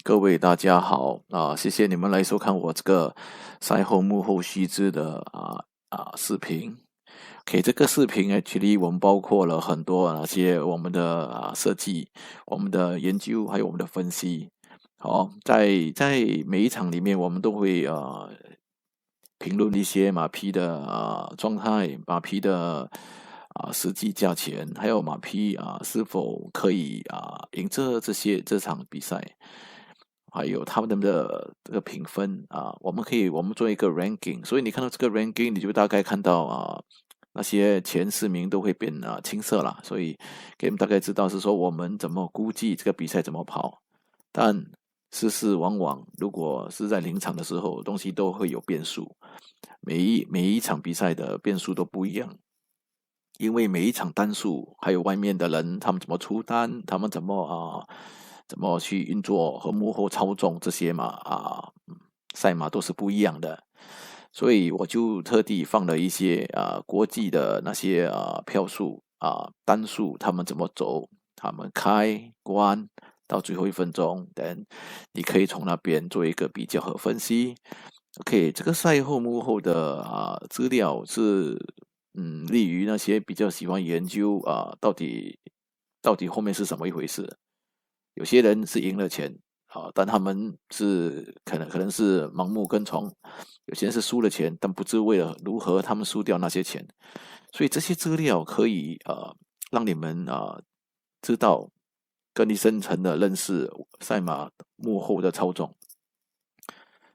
各位大家好谢谢你们来收看我这个赛后幕后须知的视频。OK， 这个视频actually我们包括了很多那些我们的设计、我们的研究，还有我们的分析。好，在每一场里面，我们都会评论一些马匹的状态、马匹的实际价钱，还有马匹是否可以赢这场比赛，还有他们的这个评分我们做一个 ranking，所以你看到这个 ranking，你就大概看到那些前10名都会变青色了，所以给你们大概知道是说我们怎么估计这个比赛怎么跑，但事事往往如果是在临场的时候，东西都会有变数，每一场比赛的变数都不一样。因为每一场单数，还有外面的人他们怎么出单，他们怎么去运作和幕后操纵这些赛马都是不一样的，所以我就特地放了一些国际的那些票数单数，他们怎么走，他们开关到最后1分钟，等你可以从那边做一个比较和分析。OK， 这个赛后幕后的资料是利于那些比较喜欢研究到底后面是什么一回事。有些人是赢了钱但他们是可能是盲目跟从，有些人是输了钱，但不知为了如何他们输掉那些钱。所以这些资料可以让你们知道更深层的认识赛马幕后的操纵。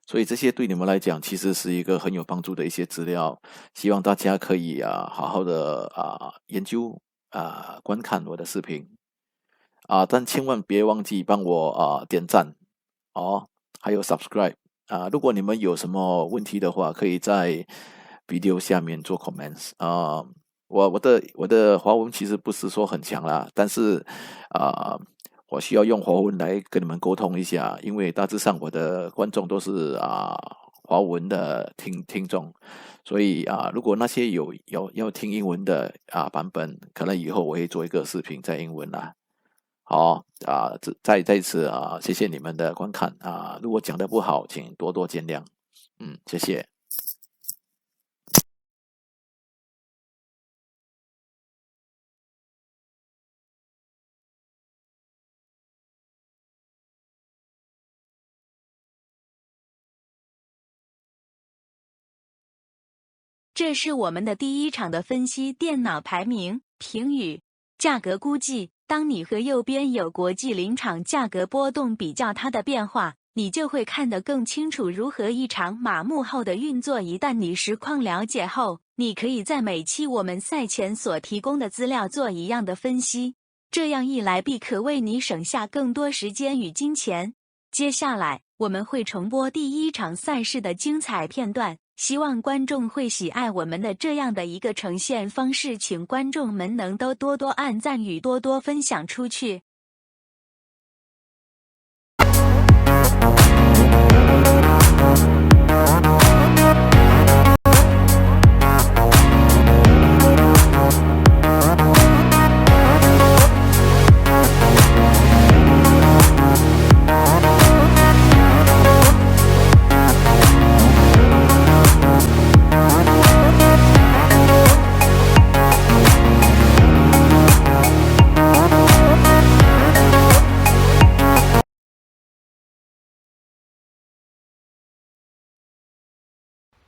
所以这些对你们来讲其实是一个很有帮助的一些资料，希望大家可以好好的研究观看我的视频但千万别忘记帮我点赞还有 subscribe 如果你们有什么问题的话，可以在 video 下面做 comments 我的华文其实不是说很强啦，但是我需要用华文来跟你们沟通一下，因为大致上我的观众都是华文的听众，所以如果那些有要听英文的版本，可能以后我会做一个视频在英文啦。好再一次谢谢你们的观看如果讲得不好，请多多见谅。谢谢。这是我们的第一场的分析电脑排名评语价格估计。当你和右边有国际临场价格波动比较它的变化，你就会看得更清楚如何一场马幕后的运作。一旦你实况了解后，你可以在每期我们赛前所提供的资料做一样的分析，这样一来必可为你省下更多时间与金钱。接下来我们会重播第一场赛事的精彩片段，希望观众会喜爱我们的这样的一个呈现方式，请观众们能都多多按赞与多多分享出去。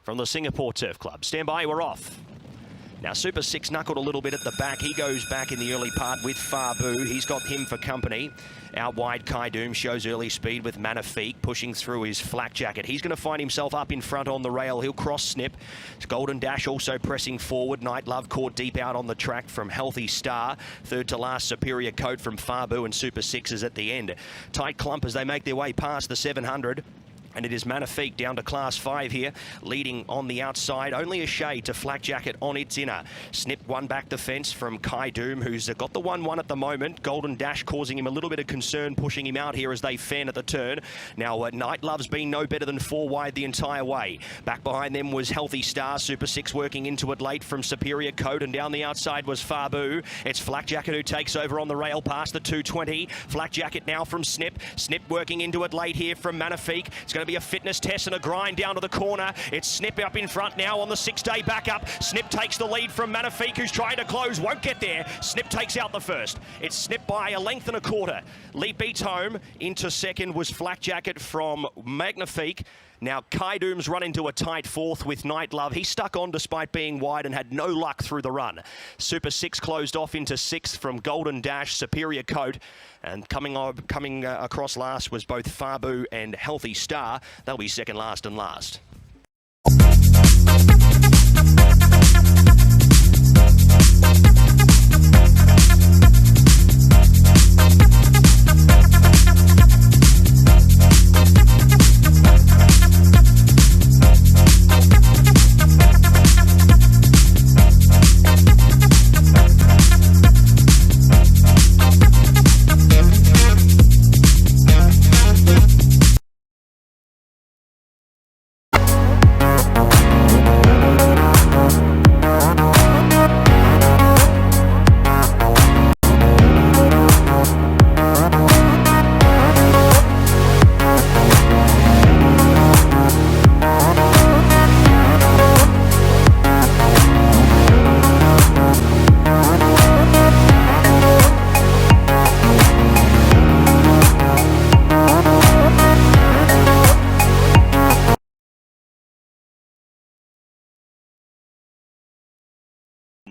From the Singapore Turf Club. Stand by, we're off. Now Super 6 knuckled a little bit at the back. He goes back in the early part with Fabu. He's got him for company. Out wide, Kai Doom shows early speed with Magnifique pushing through his flak jacket. He's going to find himself up in front on the rail. He'll cross Snip. Golden Dash also pressing forward. Night Love caught deep out on the track from Healthy Star. Third to last, Superior Coat from Fabu, and Super 6 is at the end. Tight clump as they make their way past the 700. And it is Magnifique down to Class 5 here, leading on the outside. Only a shade to Flak Jacket on its inner. Snip one back the fence from Kai Doom, who's got the 1-1 at the moment. Golden Dash causing him a little bit of concern, pushing him out here as they fan at the turn. Now, Night Love's been no better than 4 wide the entire way. Back behind them was Healthy Star, Super 6 working into it late from Superior Code, and down the outside was Fabu. It's Flak Jacket who takes over on the rail past the 220. Flak Jacket now from Snip. Snip working into it late here from Magnifique. It's going to be a fitness test and a grind down to the corner. It's Snip up in front now on the 6-day backup. Snip takes the lead from Magnifique, who's trying to close, won't get there. Snip takes out the first. It's Snip by a length and a quarter. Lee beats home. Into second was Flak Jacket from Magnifique. Now, Kai Doom's run into a tight fourth with Night Love. He stuck on despite being wide and had no luck through the run. Super 6 closed off into 6th from Golden Dash, Superior Coat. And coming across last was both Fabu and Healthy Star. They'll be second last and last.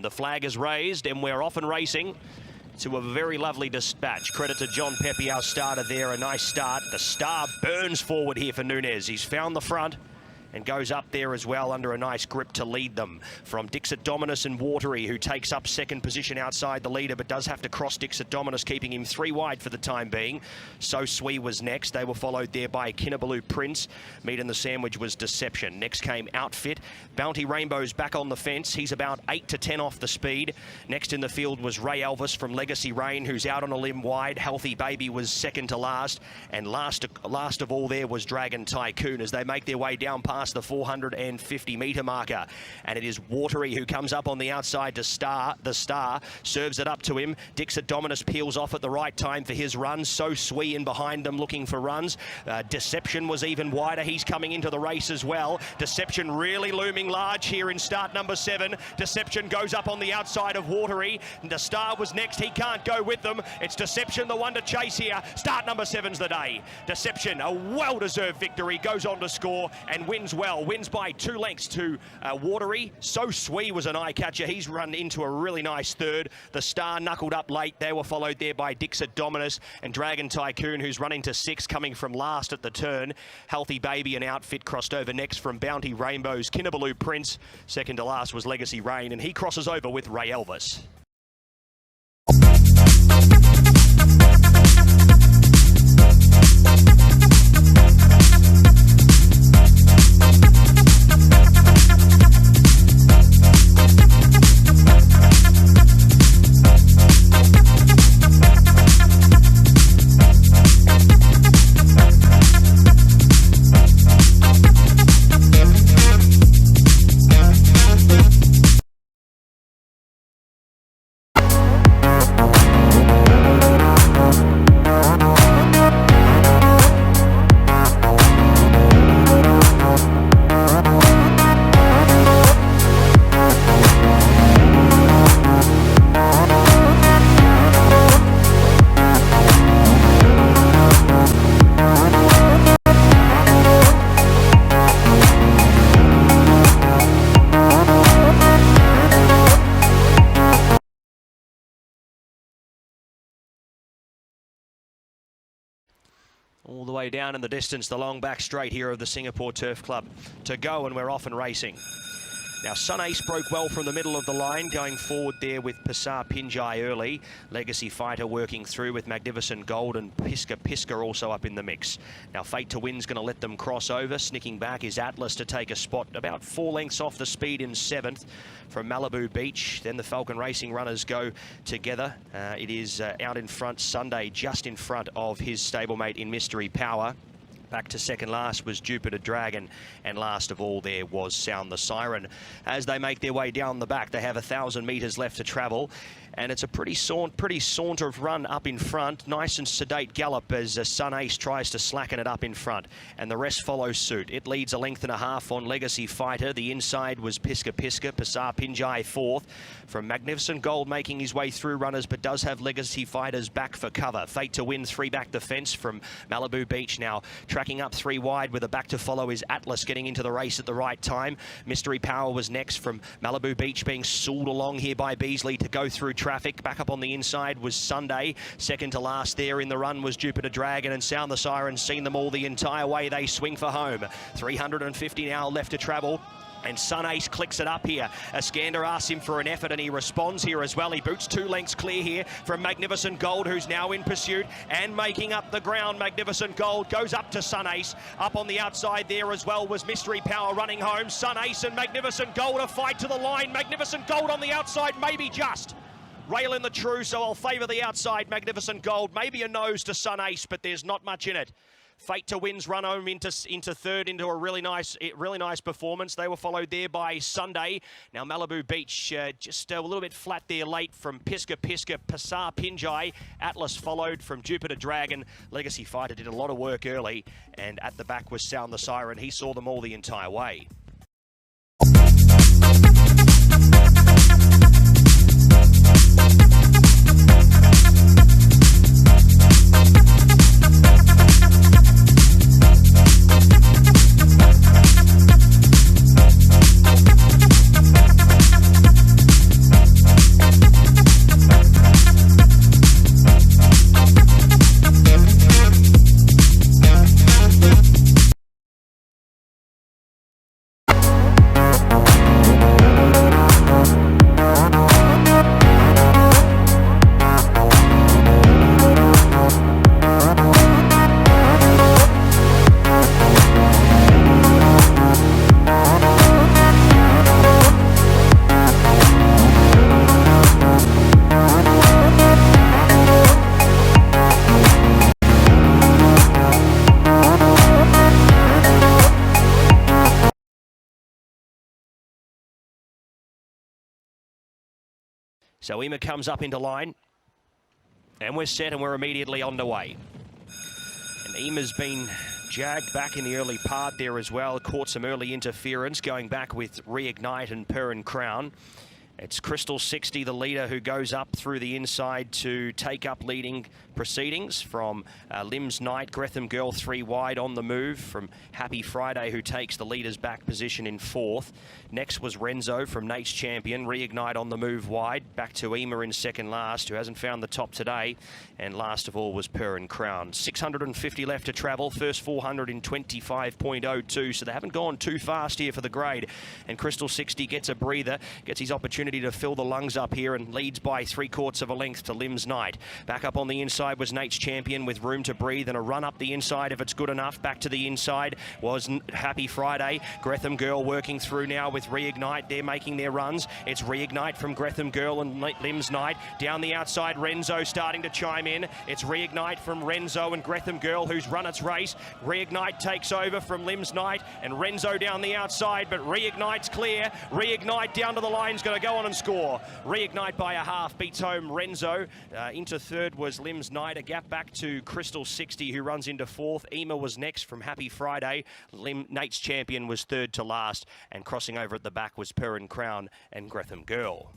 The flag is raised and we're off and racing to a very lovely dispatch. Credit to John Pepe, our starter there. A nice start. The Star burns forward here for Nunez. He's found the front and goes up there as well under a nice grip to lead them. From Dixit Dominus and Watery, who takes up second position outside the leader, but does have to cross Dixit Dominus, keeping him 3 wide for the time being. So Sui was next. They were followed there by Kinabalu Prince. Meat in the sandwich was Deception. Next came Outfit. Bounty Rainbow's back on the fence. He's about 8 to 10 off the speed. Next in the field was Ray Elvis from Legacy Rain, who's out on a limb wide. Healthy Baby was second to last. And last of all there was Dragon Tycoon as they make their way down past the 450 metre marker. And it is Watery who comes up on the outside to Star. The Star serves it up to him. Dixit Dominus peels off at the right time for his run. So Sui in behind them looking for runs. Deception was even wider. He's coming into the race as well. Deception really looming large here in start number 7. Deception goes up on the outside of Watery. The Star was next. He can't go with them. It's Deception the one to chase here. Start number 7's the day. Deception, a well-deserved victory, goes on to score and wins well. Wins by 2 lengths to Watery. So Sui was an eye-catcher. He's run into a really nice third. The Star knuckled up late. They were followed there by Dixit Dominus and Dragon Tycoon, who's running to 6, coming from last at the turn. Healthy Baby and Outfit crossed over next from Bounty Rainbow's Kinabalu Prince. Second to last was Legacy Rain, and he crosses over with Ray Elvis. All the way down in the distance, the long back straight here of the Singapore Turf Club to go, and we're off and racing. Now, Sun Ace broke well from the middle of the line, going forward there with Pasar Pinjai early. Legacy Fighter working through with Magnificent Gold, and Piska also up in the mix. Now, Fate to Win's going to let them cross over. Snicking back is Atlas to take a spot about 4 lengths off the speed in 7th from Malibu Beach. Then the Falcon Racing runners go together. It is out in front, Sunday, just in front of his stablemate in Mystery Power. Back to second last was Jupiter Dragon, and last of all there was Sound the Siren. As they make their way down the back, they have 1,000 metres left to travel, and it's a pretty saunter run up in front. Nice and sedate gallop as Sun Ace tries to slacken it up in front, and the rest follow suit. It leads 1.5 lengths on Legacy Fighter. The inside was Pasar Pinjai 4th. From Magnificent Gold making his way through runners, but does have Legacy Fighters back for cover. Fate to Win 3 back the fence from Malibu Beach now. Tracking up 3 wide with a back to follow is Atlas getting into the race at the right time. Mystery Power was next from Malibu Beach, being sooled along here by Beasley to go through traffic. Back up on the inside was Sunday. Second to last there in the run was Jupiter Dragon, and Sound the Siren seen them all the entire way. They swing for home. 350 now left to travel. And Sun Ace clicks it up here. Iskander asks him for an effort, and he responds here as well. He boots 2 lengths clear here from Magnificent Gold, who's now in pursuit and making up the ground. Magnificent Gold goes up to Sun Ace. Up on the outside there as well was Mystery Power running home. Sun Ace and Magnificent Gold a fight to the line. Magnificent Gold on the outside, maybe just. Rail in the true, so I'll favour the outside Magnificent Gold. Maybe a nose to Sun Ace, but there's not much in it. Fate to Win's run home into third, into a really nice performance. They were followed there by Sunday. Now Malibu Beach just a little bit flat there late from Pasar Pinjai. Atlas followed from Jupiter Dragon. Legacy Fighter did a lot of work early, and at the back was Sound the Siren. He saw them all the entire way. So Ema comes up into line, and we're set, and we're immediately underway. And Ema's been jagged back in the early part there as well, caught some early interference, going back with Reignite and Perrin Crown. It's Crystal 60, the leader, who goes up through the inside to take up leading proceedings from Limbs Knight. Gretham Girl 3 wide on the move from Happy Friday, who takes the leader's back position in 4th. Next was Renzo from Nate's Champion. Reignite on the move wide. Back to Ema in second last, who hasn't found the top today. And last of all was Perrin Crown. 650 left to travel. First 400 in 25.02. So they haven't gone too fast here for the grade. And Crystal 60 gets a breather, gets his opportunity to fill the lungs up here, and leads by 3/4 of a length to Limbs Knight. Back up on the inside was Nate's Champion with room to breathe, and a run up the inside if it's good enough. Back to the inside was Happy Friday. Gretham Girl working through now with Reignite. They're making their runs. It's Reignite from Gretham Girl and Limbs Knight. Down the outside, Renzo starting to chime in. It's Reignite from Renzo and Gretham Girl, who's run its race. Reignite takes over from Limbs Knight, and Renzo down the outside, but Reignite's clear. Reignite down to the line's going to go on and score. Reignite by a half beats home Renzo. Into third was Limbs Knight. A gap back to Crystal 60, who runs into 4th. Ema was next from Happy Friday. Nate's Champion was third to last, and crossing over at the back was Perrin Crown and Gretham Girl.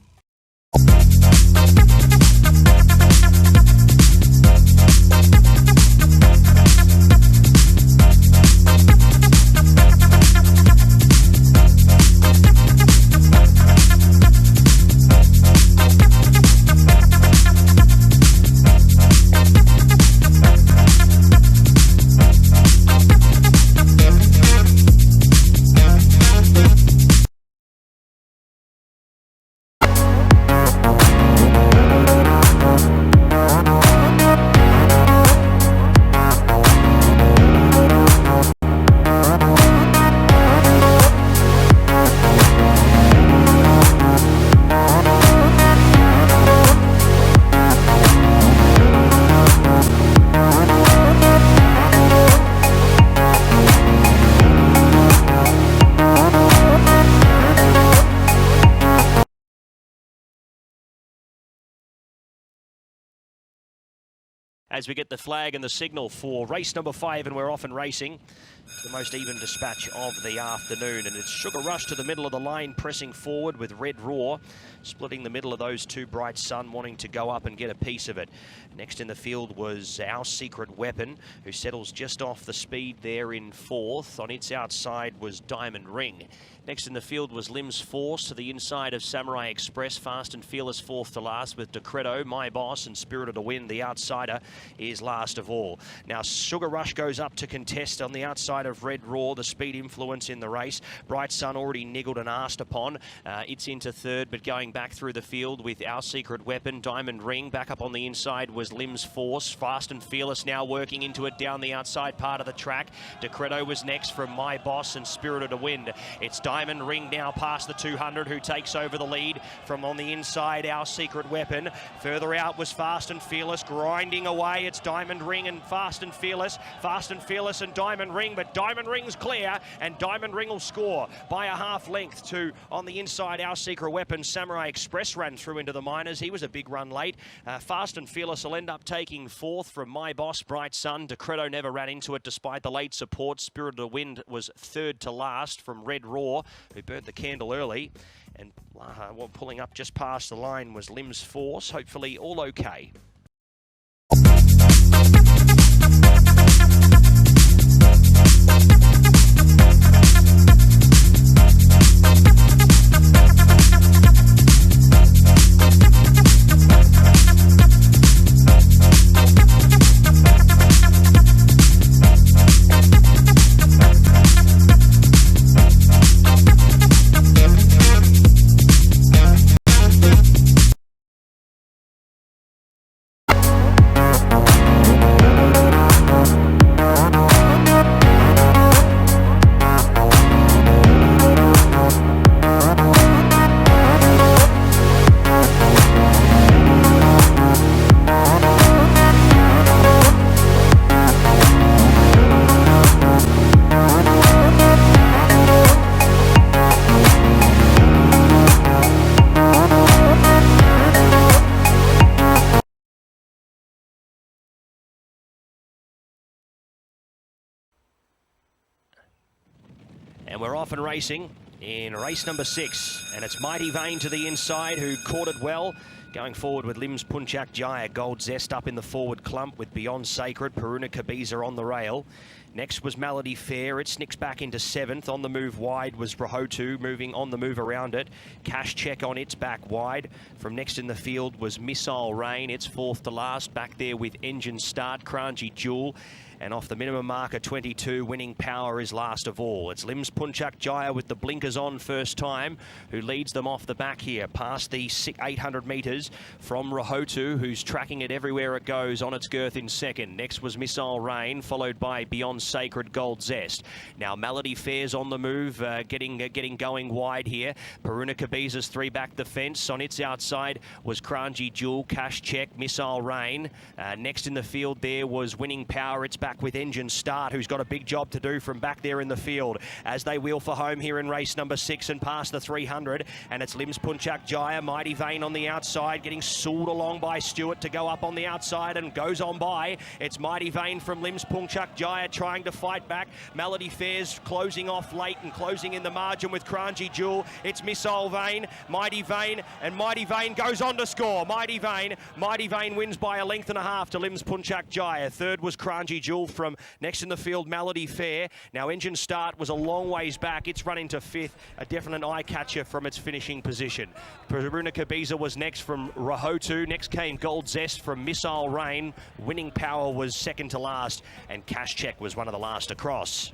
as we get the flag and the signal for race number 5, and we're off and racing. It's the most even dispatch of the afternoon, and it's Sugar Rush to the middle of the line, pressing forward with Red Roar, splitting the middle of those two. Bright Sun wanting to go up and get a piece of it. Next in the field was Our Secret Weapon, who settles just off the speed there in 4th. On its outside was Diamond Ring. Next in the field was Lim's Force to the inside of Samurai Express. Fast and Fearless 4th to last, with Decreto, My Boss and Spirited to Win. The outsider is last of all. Now Sugar Rush goes up to contest on the outside of Red Roar, the speed influence in the race. Bright Sun already niggled and asked upon. It's into 3rd, but going back through the field with Our Secret Weapon. Diamond Ring back up on the inside was Lim's Force. Fast and Fearless now working into it down the outside part of the track. Decreto was next from My Boss and Spirited to Win. It's Diamond Ring now past the 200, who takes over the lead from on the inside. Our Secret Weapon. Further out was Fast and Fearless, grinding away. It's Diamond Ring and Fast and Fearless. Fast and Fearless and Diamond Ring, but Diamond Ring's clear, and Diamond Ring will score by a half length to, on the inside, Our Secret Weapon. Samurai Express ran through into the minors. He was a big run late. Fast and Fearless will end up taking 4th from My Boss, Bright Sun. Decreto never ran into it despite the late support. Spirited to Win was 3rd to last from Red Roar, who burnt the candle early. And pulling up just past the line was Lim's Force. Hopefully all okay. And we're off and racing in race number 6. And it's Mighty Vein to the inside, who caught it well. Going forward with Lim's Punchak Jaya. Gold Zest up in the forward clump with Beyond Sacred. Peruna Kabiza on the rail. Next was Melody Fair. It snicks back into 7th. On the move wide was Rahotu, moving on the move around it. Cash Check on its back wide. From next in the field was Missile Rain. It's 4th to last. Back there with Engine Start, Kranji Jewel. And off the minimum marker 22, Winning Power is last of all. It's Lim's Punchak Jaya with the blinkers on first time, who leads them off the back here, past the 800 metres from Rahotu, who's tracking it everywhere it goes on its girth in 2nd. Next was Missile Rain, followed by Beyond Sacred, Gold Zest. Now Melody Fair's on the move, getting going wide here. Peruna Kabiza's 3 back the fence. On its outside was Kranji Jewel, Cash Check, Missile Rain. Next in the field there was Winning Power. It's back with Engine Start, who's got a big job to do from back there in the field as they wheel for home here in race number 6 and past the 300. And it's Lim's Punchak Jaya, Mighty Vein on the outside, getting sooled along by Stewart to go up on the outside and goes on by. It's Mighty Vein from Lim's Punchak Jaya trying to fight back. Melody Fair's closing off late and closing in the margin with Kranji Jewel. It's Missile Vein, Mighty Vein, and Mighty Vein goes on to score. Mighty Vein wins by a length and a half to Lim's Punchak Jaya. 3rd was Kranji Jewel from next in the field, Melody Fair. Now Engine Start was a long ways back. It's run into 5th, a definite eye catcher from its finishing position. Peruna Kabiza was next from Rahotu. Next came Gold Zest from Missile Rain. Winning Power was 2nd to last, and Cash Check was one of the last across.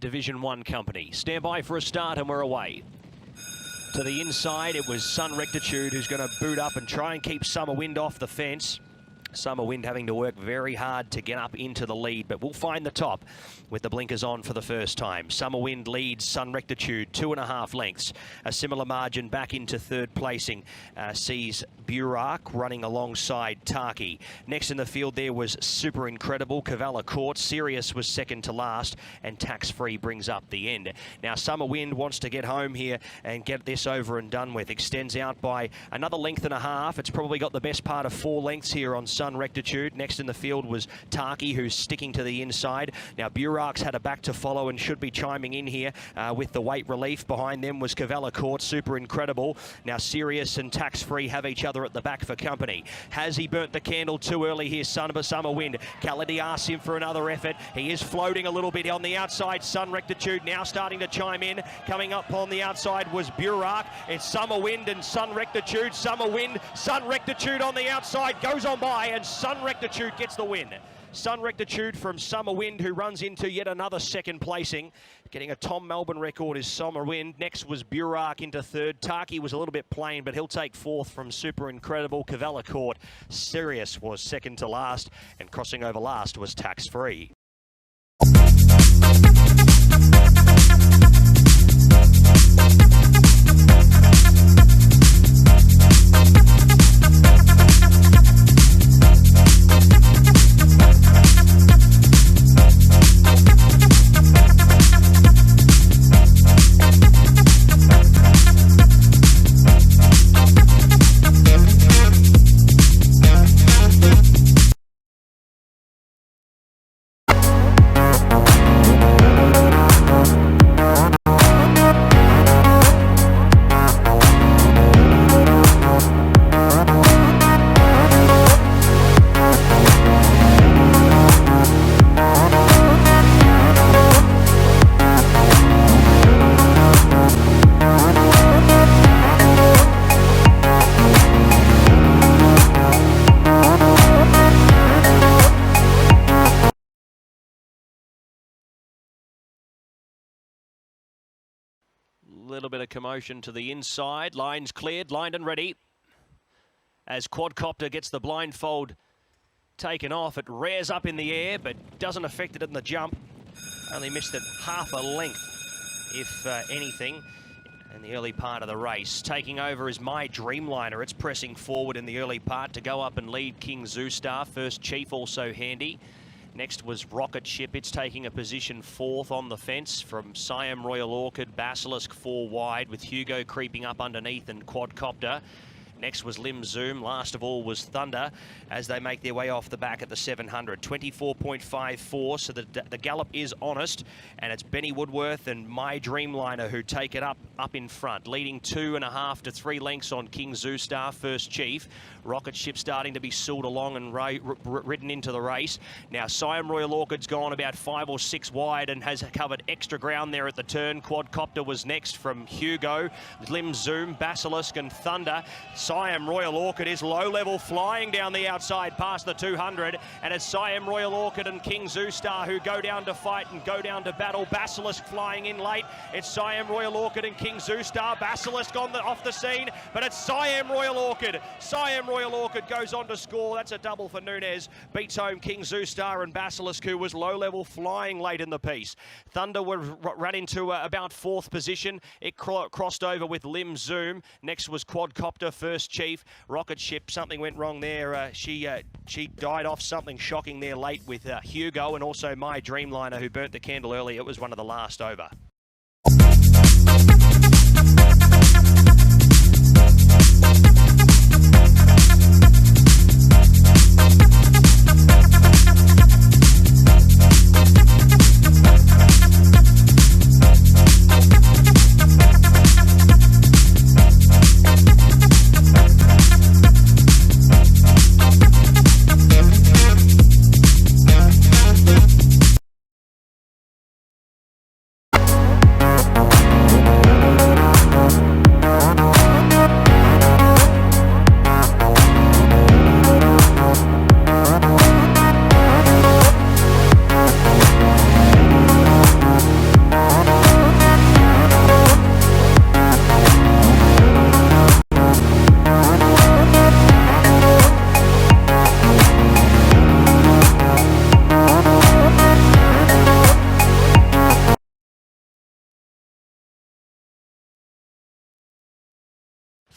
Division 1 company. Stand by for a start and we're away. To the inside, it was Sun Rectitude who's going to boot up and try and keep Summer Wind off the fence. Summer Wind having to work very hard to get up into the lead, but we'll find the top with the blinkers on for the first time. Summer Wind leads Sun Rectitude 2.5 lengths. A similar margin back into third placing sees Burak running alongside Taki. Next in the field there was Super Incredible, Cavalla Court. Sirius was second to last, and Tax Free brings up the end. Now Summer Wind wants to get home here and get this over and done with. Extends out by another length and a half. It's probably got the best part of 4 lengths here on Sun Rectitude. Next in the field was Taki, who's sticking to the inside. Now Burak's had a back to follow and should be chiming in here with the weight relief. Behind them was Cavalla Court, Super Incredible. Now Sirius and Tax Free have each other at the back for company. Has he burnt the candle too early here? Summer Wind. Kaladi asks him for another effort. He is floating a little bit on the outside. Sun Rectitude now starting to chime in. Coming up on the outside was Burak. It's Summer Wind and Sun Rectitude. Summer Wind, Sun Rectitude on the outside goes on by, and Sun Rectitude gets the win. Sun Rectitude from Summer Wind, who runs into yet another second placing. Getting a Tom Melbourne record is Summer Wind. Next was Burak into third. Taki was a little bit plain, but he'll take fourth from Super Incredible. Cavalla Court. Sirius was second to last, and crossing over last was Tax Free. Little bit of commotion to the inside. Lines cleared, lined and ready. As Quadcopter gets the blindfold taken off, it rears up in the air, but doesn't affect it in the jump. Only missed it half a length, if anything, in the early part of the race. Taking over is My Dreamliner. It's pressing forward in the early part to go up and lead King Zoostar. First Chief also handy. Next was Rocket Ship. It's taking a position fourth on the fence from Siam Royal Orchid, Basilisk 4 wide, with Hugo creeping up underneath and Quadcopter. Next was Lim Zoom. Last of all was Thunder as they make their way off the back at the 700. 24.54, so the gallop is honest, and it's Benny Woodworth and My Dreamliner who take it up in front, leading 2.5 to 3 lengths on King Zoostar, First Chief. Rocket Ship starting to be sooled along and ridden into the race. Now Siam Royal Orchid's gone about 5 or 6 wide and has covered extra ground there at the turn. Quadcopter was next from Hugo, Lim Zoom, Basilisk and Thunder. Siam Royal Orchid is low level, flying down the outside past the 200, and it's Siam Royal Orchid and King Zoostar who go down to fight and go down to battle. Basilisk flying in late. It's Siam Royal Orchid and King Zoostar. Basilisk off the scene, but it's Siam Royal Orchid. Siam Royal Orchid goes on to score. That's a double for Nunez. Beats home King Zoostar and Basilisk, who was low level, flying late in the piece. Thunder ran into about 4th position. It crossed over with Lim Zoom. Next was Quadcopter, First Chief. Rocket Ship, something went wrong there. She died off something shocking there late with Hugo, and also My Dreamliner, who burnt the candle early. It was one of the last over.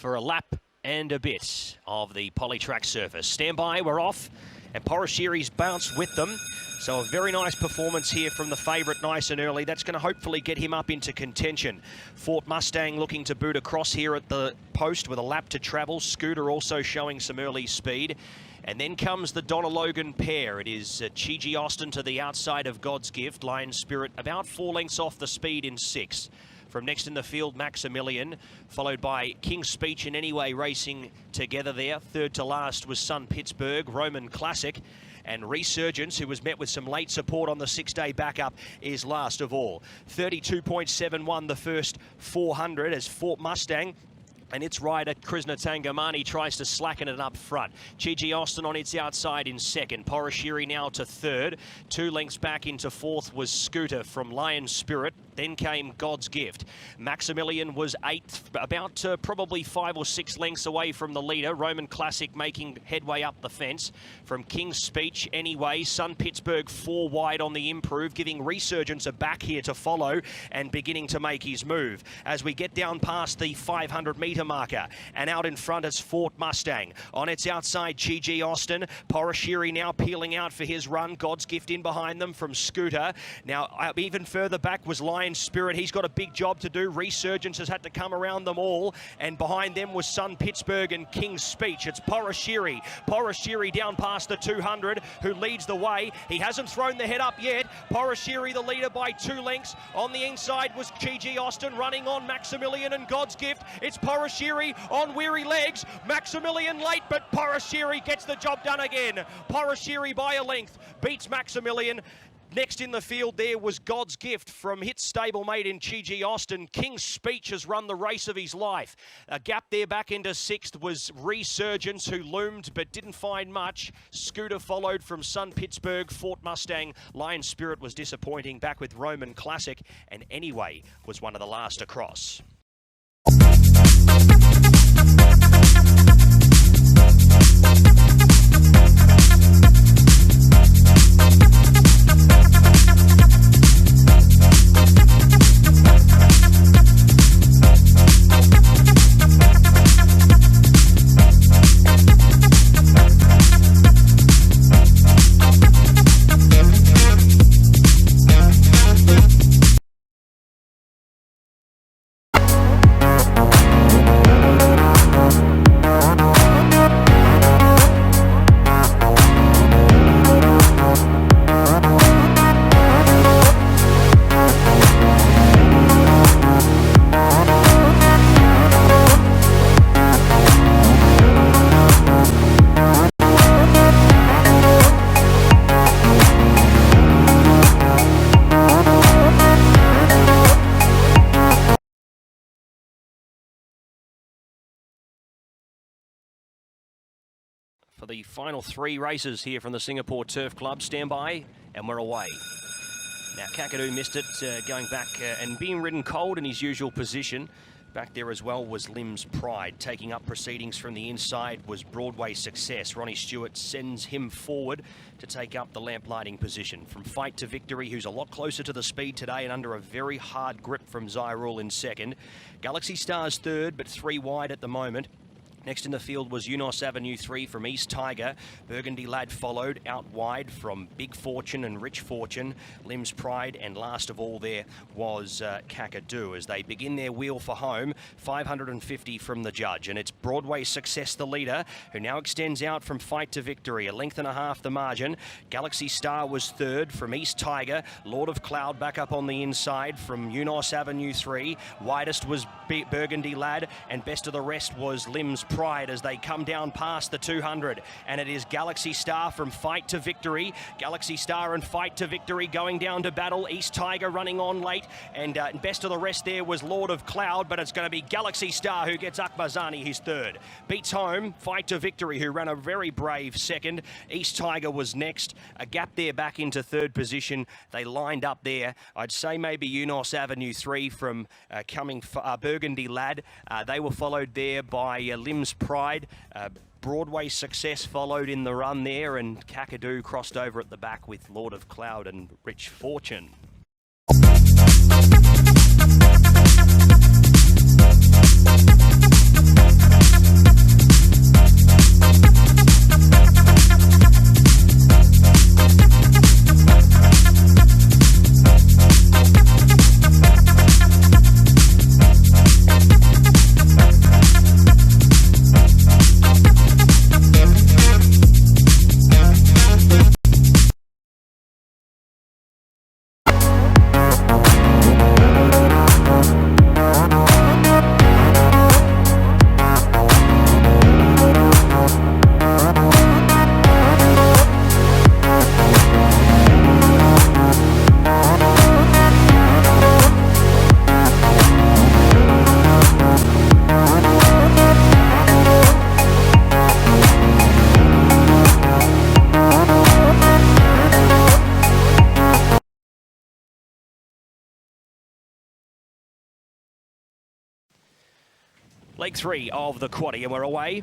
for a lap and a bit of the Polytrack surface. Stand by, we're off, and Porashiri's bounced with them. So a very nice performance here from the favourite nice and early. That's going to hopefully get him up into contention. Fort Mustang looking to boot across here at the post with a lap to travel. Scooter also showing some early speed. And then comes the Donna Logan pair. It is Chiji Austin to the outside of God's Gift. Lion Spirit about 4 lengths off the speed in 6. From next in the field, Maximilian, followed by King's Speech and Anyway racing together there. Third to last was Sun Pittsburgh, Roman Classic. And Resurgence, who was met with some late support on the 6-day backup, is last of all. 32.71 the first 400 as Fort Mustang and its rider, Krishna Tangamani, tries to slacken it up front. Chiji Austin on its outside in second. Porashiri now to third. 2 lengths back into fourth was Scooter from Lion Spirit. Then came God's Gift. Maximilian was 8th, about probably 5 or 6 lengths away from the leader. Roman Classic making headway up the fence. From King's Speech Anyway, Sun Pittsburgh 4 wide on the improve, giving Resurgence a back here to follow and beginning to make his move. As we get down past the 500-metre marker, and out in front is Fort Mustang. On its outside, Chiji Austin. Porashiri now peeling out for his run. God's Gift in behind them from Scooter. Now, even further back was Lion Spirit. He's got a big job to do. Resurgence has had to come around them all, and behind them was Sun Pittsburgh and King's Speech. It's Porashiri. Porashiri down past the 200, who leads the way. He hasn't thrown the head up yet. Porashiri the leader by 2 lengths. On the inside was Chiji Austin running on Maximilian and God's Gift. It's Porashiri on weary legs. Maximilian late, but Porashiri gets the job done again. Porashiri by a length beats Maximilian. Next in the field there was God's Gift from hit stablemate in Chiji Austin. King's Speech has run the race of his life. A gap there back into 6th was Resurgence, who loomed but didn't find much. Scooter followed from Sun Pittsburgh, Fort Mustang. Lion Spirit was disappointing, back with Roman Classic, and Anyway was one of the last across. For the final 3 races here from the Singapore Turf Club. Stand by, and we're away. Now, Kakadu missed it, going back and being ridden cold in his usual position. Back there as well was Lim's Pride. Taking up proceedings from the inside was Broadway Success. Ronnie Stewart sends him forward to take up the lamplighting position. From Fight to Victory, who's a lot closer to the speed today and under a very hard grip from Zyrul in second. Galaxy Star's third, but 3 wide at the moment. Next in the field was Unos Avenue 3 from East Tiger. Burgundy Lad followed out wide from Big Fortune and Rich Fortune, Lim's Pride, and last of all there was Kakadu as they begin their wheel for home. 550 from the judge, and it's Broadway Success the leader, who now extends out from Fight to Victory. 1.5 lengths the margin. Galaxy Star was third from East Tiger. Lord of Cloud back up on the inside from Unos Avenue 3. Widest was Burgundy Lad, and best of the rest was Lim's Pride as they come down past the 200. And it is Galaxy Star from Fight to Victory. Galaxy Star and Fight to Victory going down to battle. East Tiger running on late, and best of the rest there was Lord of Cloud, but it's going to be Galaxy Star who gets Akbazani his third. Beats home Fight to Victory, who ran a very brave second. East Tiger was next. A gap there back into third position. They lined up there. I'd say maybe Unos Avenue 3 from Burgundy Lad. They were followed there by Lim's Pride. Broadway Success followed in the run there, and Kakadu crossed over at the back with Lord of Cloud and Rich Fortune. leg 3 of the quaddie, and we're away.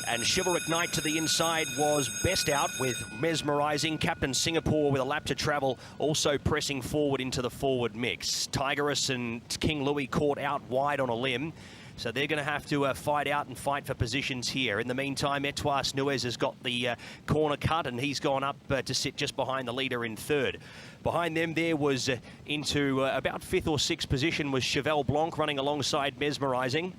And Chivalric Knight to the inside was best out with Mesmerizing. Captain Singapore with a lap to travel, also pressing forward into the forward mix. Tigerus and King Louis caught out wide on a limb. So they're going to have to fight out and fight for positions here. In the meantime, Etoile Nuez has got the corner cut, and he's gone up to sit just behind the leader in third. Behind them there was into about 5th or 6th position was Cheval Blanc running alongside Mesmerizing.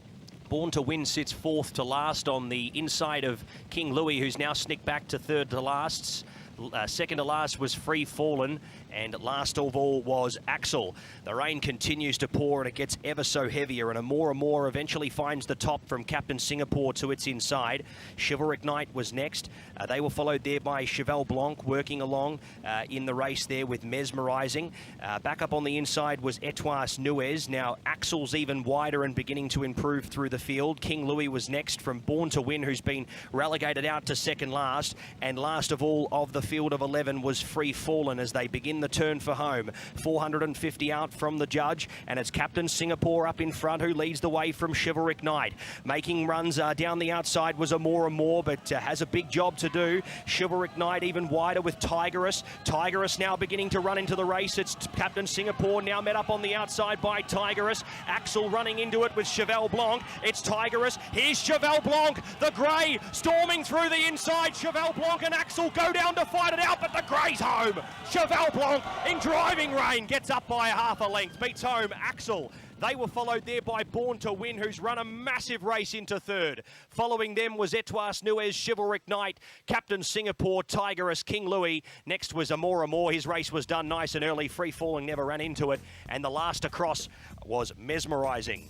Born to Win sits 4th to last on the inside of King Louis, who's now snicked back to 3rd to last. Second to last was Free Fallen, and last of all was Axel. The rain continues to pour, and it gets ever so heavier, and more eventually finds the top from Captain Singapore to its inside. Chivalric Knight was next. They were followed there by Cheval Blanc, working along in the race there with Mesmerizing. Back up on the inside was Etoile Nuez. Now Axel's even wider and beginning to improve through the field. King Louis was next from Born to Win, who's been relegated out to second last, and last of all of the field of 11 was Free Fallen as they begin the turn for home. 450 out from the judge, and it's Captain Singapore up in front who leads the way from Chivalric Knight. Making runs down the outside was More, but has a big job to do. Chivalric Knight even wider with Tigerus. Tigerus now beginning to run into the race. It's Captain Singapore now met up on the outside by Tigerus. Axel running into it with Cheval Blanc. It's Tigerus. Here's Cheval Blanc. The grey storming through the inside. Cheval Blanc and Axel go down to fight it out, but the grey's home. Cheval Blanc in driving rain gets up by half a length, beats home Axel. They were followed there by Born to Win, who's run a massive race into third. Following them was Etoile Nuez, Chivalric Knight, Captain Singapore, Tigerus, King Louis. Next was More. His race was done nice and early. Free Falling never ran into it. And the last across was Mesmerizing.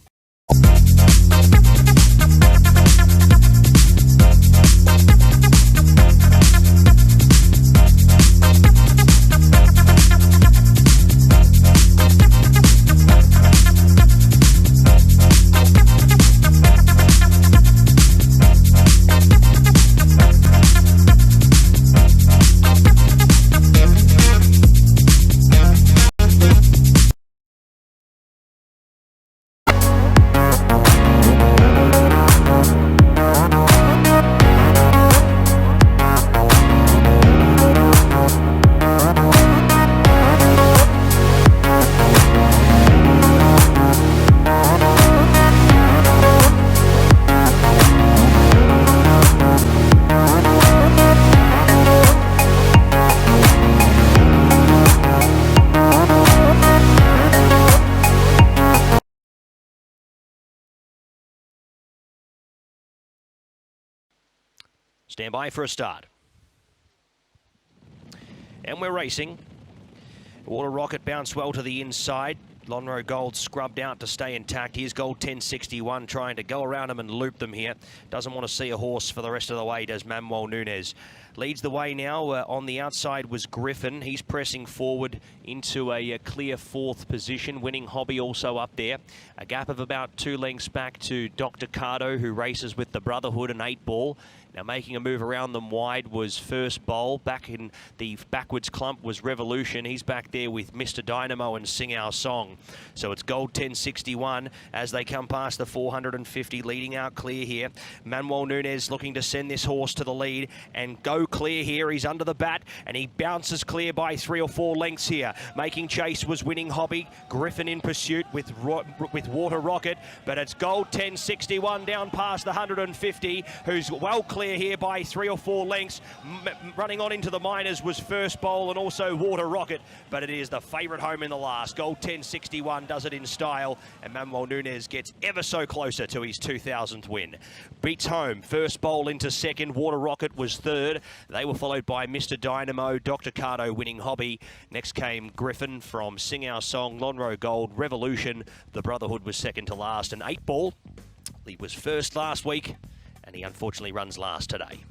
Stand by for a start. And we're racing. Water Rocket bounced well to the inside. Lonhro Gold scrubbed out to stay intact. Here's Gold 1061 trying to go around them and loop them here. Doesn't want to see a horse for the rest of the way, does Manuel Nunes. Leads the way now. On the outside was Griffin. He's pressing forward into a clear 4th position. Winning Hobby also up there. A gap of about 2 lengths back to Dr. Cardo, who races with the Brotherhood and 8 Ball. Now making a move around them wide was First Bowl. Back in the backwards clump was Revolution. He's back there with Mr. Dynamo and Sing Our Song. So it's Gold 1061 as they come past the 450, leading out clear here. Manuel Nunes looking to send this horse to the lead and go clear here. He's under the bat and he bounces clear by 3 or 4 lengths here. Making chase was Winning Hobby. Griffin in pursuit with Water Rocket, but it's Gold 1061 down past the 150, who's well clear here by 3 or 4 lengths. Running on into the minors was First Bowl and also Water Rocket, but it is the favourite home in the last. Gold 1061 does it in style, and Manuel Nunes gets ever so closer to his 2000th win. Beats home. First Bowl into second. Water Rocket was third. They were followed by Mr. Dynamo, Dr. Cardo, Winning Hobby. Next came Griffin from Sing Our Song, Lonhro Gold, Revolution. The Brotherhood was second to last, and 8 Ball. He was first last week, and he unfortunately runs last today.